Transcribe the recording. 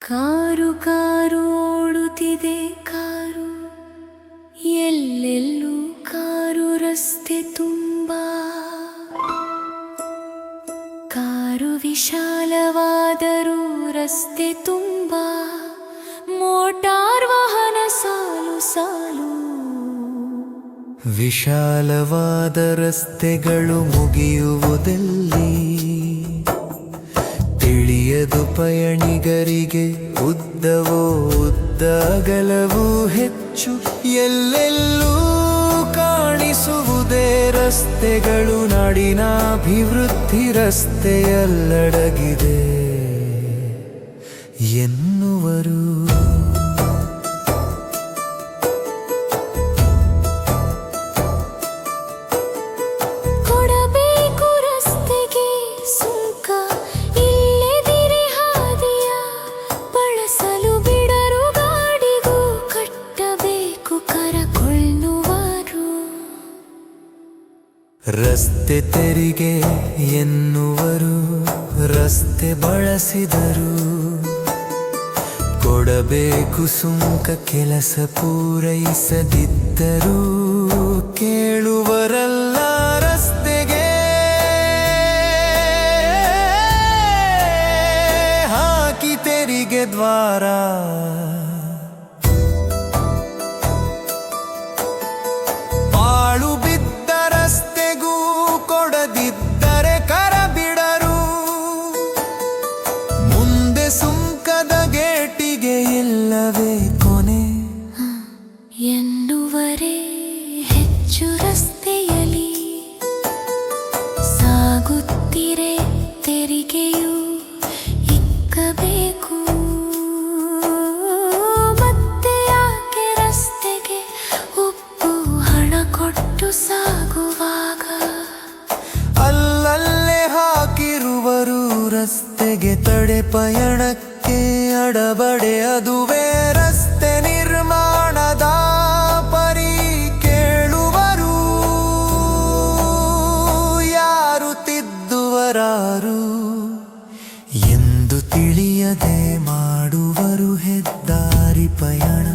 Car car ಓಡುತ್ತಿದೆ car, ಎಲ್ಲೆಲ್ಲೂ car ರಸ್ತೆ ತುಂಬ. ಕಾರು ವಿಶಾಲವಾದರೂ ರಸ್ತೆ ತುಂಬ, ಮೋಟಾರ್ ವಾಹನ ಸಾಲು ಸಾಲು. ವಿಶಾಲವಾದ ರಸ್ತೆಗಳು ಮುಗಿಯುವುದೆಲ್ಲಿ, ತಿಳಿಯದು ಪಯಣಿಗರಿಗೆ ಉದ್ದವೋ ಉದ್ದ ಅಗಲವೂ ಹೆಚ್ಚು. ಎಲ್ಲೆಲ್ಲೂ ಕಾಣಿಸುವುದೇ ರಸ್ತೆಗಳು, ನಾಡಿನ ಅಭಿವೃದ್ಧಿ ರಸ್ತೆಯಲ್ಲಡಗಿದೆ ಎನ್ನುವರು. ರಸ್ತೆ ತೆರಿಗೆ ಎನ್ನುವರು, ರಸ್ತೆ ಬಳಸಿದರು ಕೊಡಬೇಕು ಸುಂಕ. ಕೆಲಸ ಪೂರೈಸದಿದ್ದರೂ ಕೇಳುವರಲ್ಲ ರಸ್ತೆಗೆ. ಹಾಕಿ ತೆರಿಗೆ ದ್ವಾರ, ಪಾಳು ಬಿದ್ದ ರಸ್ತೆಗೂ ಕೊಡದಿದ್ದರೆ ಕರ ಬಿಡರು. ಮುಂದೆ ಸುಂಕದ ಗೇಟಿಗೆ ಇಲ್ಲವೇ ಕೊನೆ ಎನ್ನುವರೇ ಹೆಚ್ಚು ರಸ್ತೆಯಲ್ಲಿ. ಸಾಗುತ್ತಿರೆ ತೆರಿಗೆಯು ಇಕ್ಕಬೇಕು, ಮತ್ತೆ ಯಾಕೆ ರಸ್ತೆಗೆ ಉಪ್ಪು ಹಣ ಕೊಟ್ಟು ಸಾಗುವಾಗ. ಅಲ್ಲಲ್ಲೇ ಹಾಕಿರುವರು ರಸ್ತೆಗೆ ತಡೆ, ಪಯಣಕ್ಕೆ ಅಡಬಡೆ. ಅದುವೇ ರಸ್ತೆ ನಿರ್ಮಾಣದ ಪರಿ. ಕೇಳುವರು ಯಾರು, ತಿದ್ದುವರಾರು ಎಂದು ತಿಳಿಯದೆ ಮಾಡುವರು ಹೆದ್ದಾರಿ ಪಯಣ.